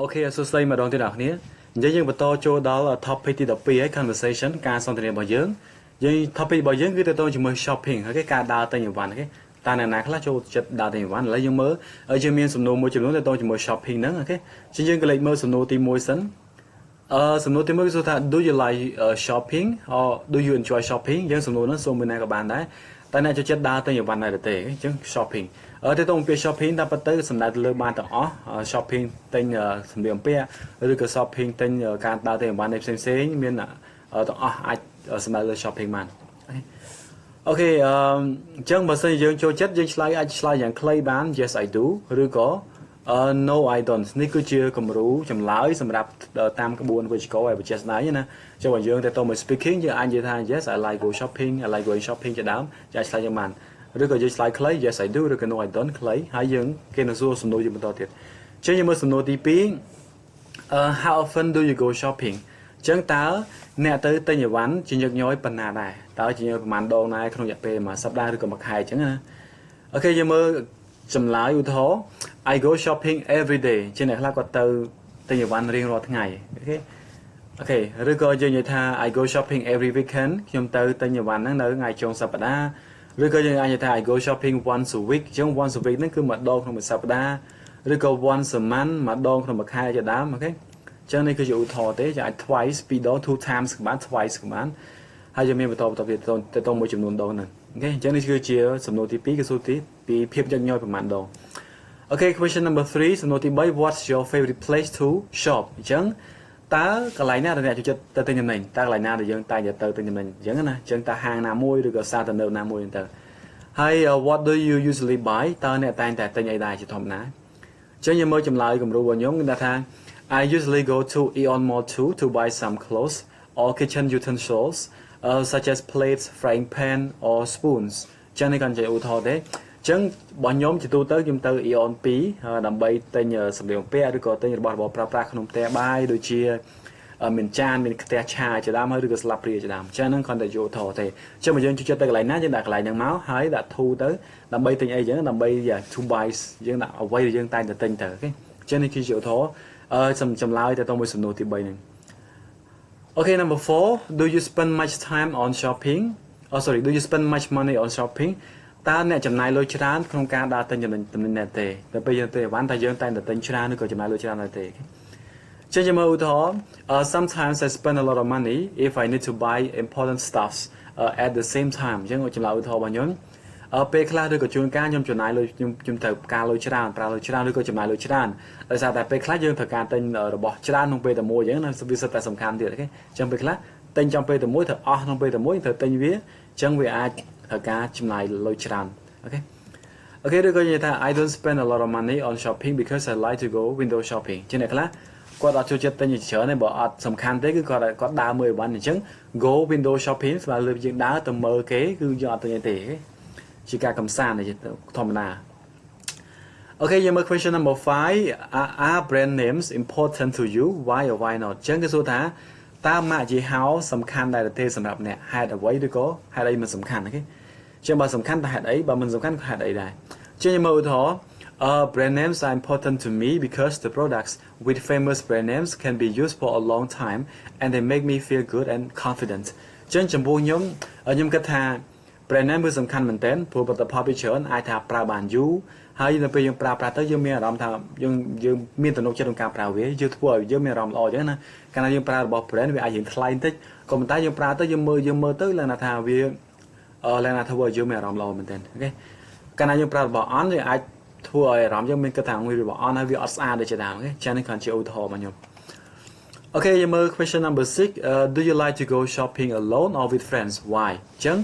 Okay សួស្តីម្ដងទៀតអ្នកគ្នានិយាយយើងបន្តចូលដល់ topic ទី12ហើយ conversation ការសន្ទនារបស់យើងtopic របស់យើងគឺទៅជាមួយ shopping ហើយការដើរទិញអីវ៉ាន់អូខេតើអ្នកណាខ្លះចូលចិត្តដើរទិញអីវ៉ាន់ឥឡូវយើងមើលយើងមានសំណួរមួយចំនួនទៅជាមួយ shopping ហ្នឹងអូខេជាយើងក៏លេខមើលសំណួរទី1សិនសំណួរទី1គឺសួរថា do you like shopping or do you enjoy shopping យើងសំណួរហ្នឹងសូមមួយណាក៏បានដែរតែអ្នកចូលចិត្តដើរទិញអីវ៉ាន់ដែរទេអញ្ចឹង shopping ទៅទៅពាក្យ shopping តែប៉ុន្តែសំដៅទៅលើបានទាំងអស់ shopping ទិញសម្លៀកបំពាក់ឬក៏ shopping ទិញការដើរទិញអីវ៉ាន់ផ្សេងៗមានទាំងអស់អាចសំដៅលើ shopping បានអូខេអញ្ចឹងបើសិនជាយើងចូលចិត្តយើងឆ្លើយអាចឆ្លើយយ៉ាងខ្លីបាន yes I do ឬក៏ no I don't នេះគឺជាគំរូចម្លើយសម្រាប់តាមក្បួនវិជ្ជាករឲ្យបច្ចេកស្ដីណាចុះបើយើងទៅទៅមក speaking យើងអាចនិយាយថា yes I like go shopping I like going shopping ជាដើមចាឆ្លើយយ៉ាងបានឬក៏យើងឆ្លើយខ្លី yes I do ឬក៏ no I don't ខ្លីហើយយើងគេនឹងសួរសំណួរយើងបន្តទៀតអញ្ចឹងយើងមើលសំណួរទី2how often do you go shopping អញ្ចឹងតើអ្នកទៅទិញអីវ៉ាន់ជាញឹកញយប៉ុណ្ណាដែរតើជាប្រហែលដងដែរក្នុងរយៈពេលមួយសប្តាហ៍ឬក៏មួយខែអញ្ចឹងណាអូខេយើងមើលចម្លើយឧទាហរណ៍ I go shopping every day ជាអ្នកខ្លះគាត់ទៅទិញអីវ៉ាន់រៀងរាល់ថ្ងៃអូខេឬក៏យើងនិយាយថា I go shopping every weekend ខ្ញុំទៅទិញអីវ៉ាន់ហ្នឹងនៅថ្ងៃចុងសប្តាហ៍ឬក៏យើងអាចនិយាយថា I go shopping once a week អញ្ចឹង once a week ហ្នឹងគឺម្ដងក្នុងមួយសប្តាហ៍ឬក៏ once a month ម្ដងក្នុងមួយខែជាដើមអូខេអញ្ចឹងនេះគឺជាឧទាហរណ៍ទេចាអាច twice ពីរដង two times ក៏បាន twice ក៏បានហើយយើងមានបន្តទៀតទៅមួយចំនួនដងហ្នឹងអូខេអញ្ចឹងនេះគឺជាសំណួរទី2គឺសួរទីពីភាពញឹកញយប្រហែលដងអូខេ question number 3សំណួរទី3 what's your favorite place to shop អញ្ចឹងតើកន្លែងណាដែលអ្នកចូលចិត្តទៅទិញទំនិញតើកន្លែងណាដែលយើងតែងទៅទិញទំនិញអញ្ចឹងណាអញ្ចឹងតើហាងណាមួយឬក៏ផ្សារទំនើបណាមួយទៅហើយ what do you usually buy តើអ្នកតែងតែទិញអីដែរជាធម្មតាអញ្ចឹងយើងមើលចម្លើយគំរូរបស់ខ្ញុំគឺថា I usually go to Aeon Mall too to buy some clothes or kitchen utensils such as plates, frying pan or spoons អញ្ចឹងនេះគាត់និយាយឧទាហរណ៍ទេអញ្ចឹងបើខ្ញុំជាទូទៅខ្ញុំទៅ Aeon 2ដើម្បីទិញសម្លៀកបំពាក់ឬក៏ទិញរបស់របរប្រើប្រាស់ក្នុងផ្ទះបាយដូចជាមានចានមានខ្ទះឆាជាដើមហើយឬក៏ស្លាបព្រាជាដើមអញ្ចឹងហ្នឹងគាត់តែយកថតទេអញ្ចឹងបើយើងចូលចិត្តទៅកន្លែងណាយើងដាក់កន្លែងហ្នឹងមកហើយដាក់ធូរទៅដើម្បីទិញអីអញ្ចឹងដើម្បី to buy យើងដាក់អ្វីដែលយើងតែងតែទិញទៅអូខេអញ្ចឹងនេះគឺជាឧទាហរណ៍ចម្លើយទៅទៅមួយសំណួរទី3ហ្នឹងOkay, number 4 do you spend much time on shopping do you spend much money on shopping តើអ្នកចំណាយលុយច្រើនក្នុងការដើរទិញទំនិញដែរទេតែពេលយើងទៅអីវ៉ាន់តើយើងតែងតែទិញច្រើនឬក៏ចំណាយលុយច្រើនដែរទេចឹងយើងមើលឧទាហរណ៍ sometimes I spend a lot of money if I need to buy important stuffs at the same time ចឹងចម្លើយឧទាហរណ៍របស់ខ្ញុំពេលខ្លះឬក៏ជួនកាលខ្ញុំចំណាយលុយខ្ញុំត្រូវការលុយច្រើនប្រើលុយច្រើនឬក៏ចំណាយលុយច្រើនដោយសារតែពេលខ្លះយើងត្រូវការទិញរបស់ច្រើនក្នុងពេលតែមួយអញ្ចឹងណាវាសិតតែសំខាន់ទៀតអូខេអញ្ចឹងពេលខ្លះទិញចំពេលតែមួយត្រូវអស់ក្នុងពេលតែមួយត្រូវទិញវាអញ្ចឹងវាអាចត្រូវការចំណាយលុយច្រើនអូខេឬក៏និយាយថា I don't spend a lot of money on shopping because I like to go window shopping ជាអ្នកខ្លះគាត់អត់ចូលចិត្តទិញច្រើនទេបើអត់សំខាន់ទេគឺគាត់ដើរមើលអីវ៉ាន់អញ្ចឹង go window shopping ស្មើលើយើងដើរទៅមើលគេគឺយើងអត់ទិញអីទេជាការកំសាន្តធម្មតា Okay យើងមើល question number 5 are brand names important to you why or why not ចឹងគេសួរថាតើម៉ាកយីហោសំខាន់ដែរទេសម្រាប់អ្នកហេតុអ្វីឬក៏ហេតុអីមិនសំខាន់អូខេចឹងបើសំខាន់តើហេតុអីបើមិនសំខាន់ក៏ហេតុអីដែរចឹងយើងមើលឧទាហរណ៍ brand names are important to me because the products with famous brand names can be used for a long time and they make me feel good and confident ចឹងចំពោះខ្ញុំគិតថាbrand name គឺសំខាន់មែនទែនព្រោះផលិតផលពីច្រើនអាចថាប្រើបានយូរហើយនៅពេលយើងប្រើប្រាស់ទៅយើងមានអារម្មណ៍ថាយើងមានទំនុកចិត្តក្នុងការប្រើវាយើងធ្វើឲ្យយើងមានអារម្មណ៍ល្អអញ្ចឹងណាកាលណាយើងប្រើរបស់ brand វាអាចរៀងថ្លៃបន្តិចក៏ប៉ុន្តែយើងប្រើទៅយើងមើលទៅឡើងថាវាឡើងថាធ្វើឲ្យយើងមានអារម្មណ៍ល្អមែនទែនអូខេកាលណាយើងប្រើរបស់អន់វាអាចធ្វើឲ្យអារម្មណ៍យើងមានគិតថារបស់អន់ហើយវាអត់ស្អាតដូចជាដើមអូខេចឹងនេះគឺជាឧទាហរណ៍របស់ខ្ញុំអូខេយើងមើល question number 6 do you like to go shopping alone or with friends why ចឹង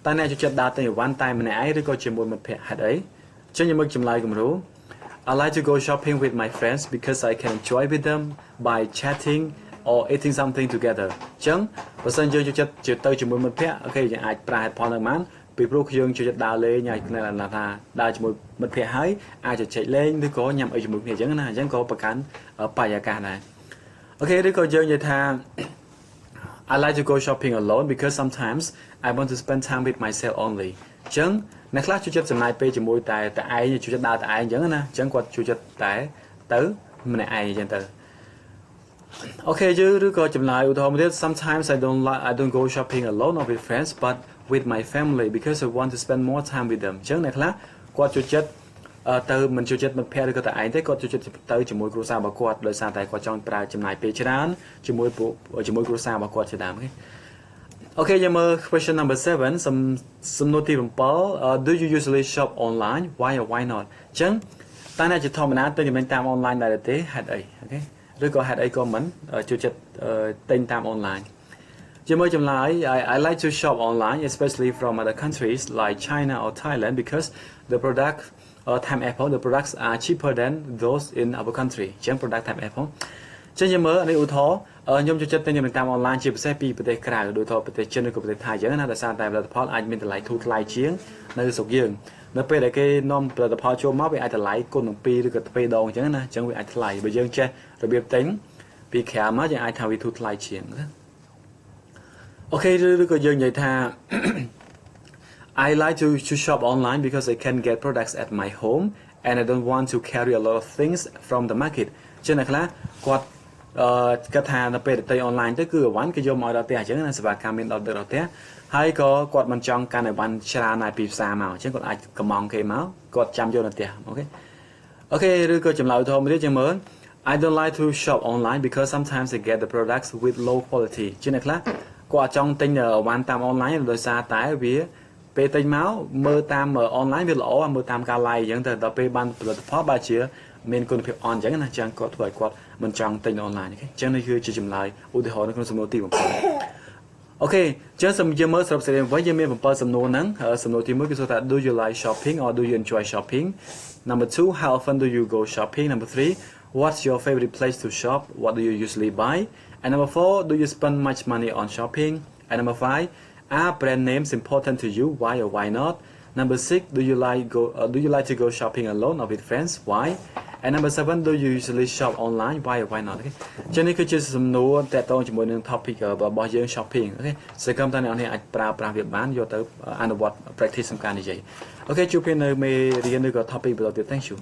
តើអ្នកចូលចិត្តដើរទិញអីវ៉ាន់តែម្នាក់ឯងឬក៏ជាមួយមិត្តភក្តិហេតុអីចឹងយើងមើលចម្លើយគំរូ I like to go shopping with my friends because I can enjoy with them by chatting or eating something together ចឹងបើសិនយើងចូលចិត្តទៅជាមួយមិត្តភក្តិអូខេយើងអាចប្រើហេតុផលនឹងបានពីព្រោះយើងចូលចិត្តដើរលេងហើយគ្នាថាដើរជាមួយមិត្តភក្តិហើយអាចជជែកលេងឬក៏ញ៉ាំអីជាមួយគ្នាចឹងណាអញ្ចឹងក៏បង្កើនបរិយាកាសដែរអូខេឬក៏យើងនិយាយថាI like to go shopping alone because sometimes I want to spend time with myself only អញ្ចឹងអ្នកខ្លះចូលចិត្តចំណាយពេលជាមួយតែឯងចូលចិត្តដើរតែឯងអញ្ចឹងណាអញ្ចឹងគាត់ចូលចិត្តតែទៅម្នាក់ឯងអញ្ចឹងទៅ Okay យើងឬក៏ចំណាយឧទាហរណ៍ទៀត sometimes I don't go shopping alone or with friends but with my family because I want to spend more time with them អញ្ចឹងអ្នកខ្លះគាត់ចូលចិត្តទៅមិនចូលចិត្តមិត្តភ័ក្តិឬក៏តែឯងទេគាត់ចូលចិត្តទៅជាមួយគ្រួសាររបស់គាត់ដោយសារតែគាត់ចង់ប្រើចំណាយពេលច្រើនជាមួយគ្រួសាររបស់គាត់ជាដើមទេ Okay យើងមើល question number 7 សំណួរទី7 do you usually shop online why or why not អញ្ចឹងតើអ្នកជាធម្មតាទិញទំនិញតាម online ដែរទេហេតុអី Okay ឬក៏ហេតុអីក៏មិនចូលចិត្តទិញតាម online ជាមើលចម្លើយ I like to shop online especially from other countries like China or Thailand because the product time Apple the products are cheaper than those in our country អញ្ចឹង product time Apple ចឹងយើងមើលនេះឧទាហរណ៍ខ្ញុំចូលចិត្តទិញទំនិញតាម online ជាពិសេសពីប្រទេសក្រៅដូចថាប្រទេសចិនឬក៏ប្រទេសថៃអញ្ចឹងណាដោយសារតែផលិតផលអាចមានតម្លៃធូរថ្លៃជាងនៅស្រុកយើងនៅពេលដែលគេនាំផលិតផលចូលមកវាអាចតម្លៃគុណនឹង2ឬក៏3ដងអញ្ចឹងណាអញ្ចឹងវាអាចថ្លៃបើយើងចេះរបៀបទិញពីក្រៅមកយើងអាចថាវាធូរថ្លៃជាងណាអូខេឬក៏យើងនិយាយថា I like to shop online because I can get products at my home and I don't want to carry a lot of things from the market ចឹងអ្នកខ្លះគាត់គាត់ថានៅពេលទៅ online ទៅគឺអវ៉ាន់គេយកមកដល់ផ្ទះអញ្ចឹងណាសេវាកម្មមានដល់ផ្ទះហើយក៏គាត់មិនចង់កាន់អវ៉ាន់ច្រើនណាស់ពីផ្សារមកអញ្ចឹងគាត់អាចកំងគេមកគាត់ចាំយកនៅផ្ទះអូខេឬក៏ចម្លើយធម្មតាជាងមើល I don't like to shop online because sometimes I get the products with low quality ជាអ្នកខ្លះគាត់ចង់ទិញអវ៉ាន់តាម online ដោយសារតែវាពេលទិញមកមើលតាម online វាល្អមើលតាមការ like អញ្ចឹងទៅដល់ពេលបានផលិតផលបើជាមានគុណភាពអន់អញ្ចឹងណាចឹងគាត់ធ្វើឲ្យគាត់មិនចង់ទិញ online ទេអញ្ចឹងនេះគឺជាចម្លើយឧទាហរណ៍នៅក្នុងសំណួរទី7អូខេអញ្ចឹងសូមយើងមើលសរុបសេរីវិញយើងមាន7សំណួរហ្នឹងសំណួរទី1គឺសួរថា do you like shopping or do you enjoy shopping number 2 how often do you go shopping number 3 what's your favorite place to shop what do you usually buy and number 4 do you spend much money on shopping and number 5 are brand names important to you why or why not number 6 do you like to go shopping alone or with friends why and number 7 do you usually shop online why or why not អូខេចឹងនេះគឺជាសំណួរតកតងជាមួយនឹង topic របស់យើង shopping អូខេសង្ឃឹមថាអ្នកនរអាចប្រើប្រាស់វាបានយកទៅអនុវត្ត practice ក្នុងការនិយាយអូខេជួបគ្នានៅមេរៀនឬក៏ topic បន្តទៀត thank you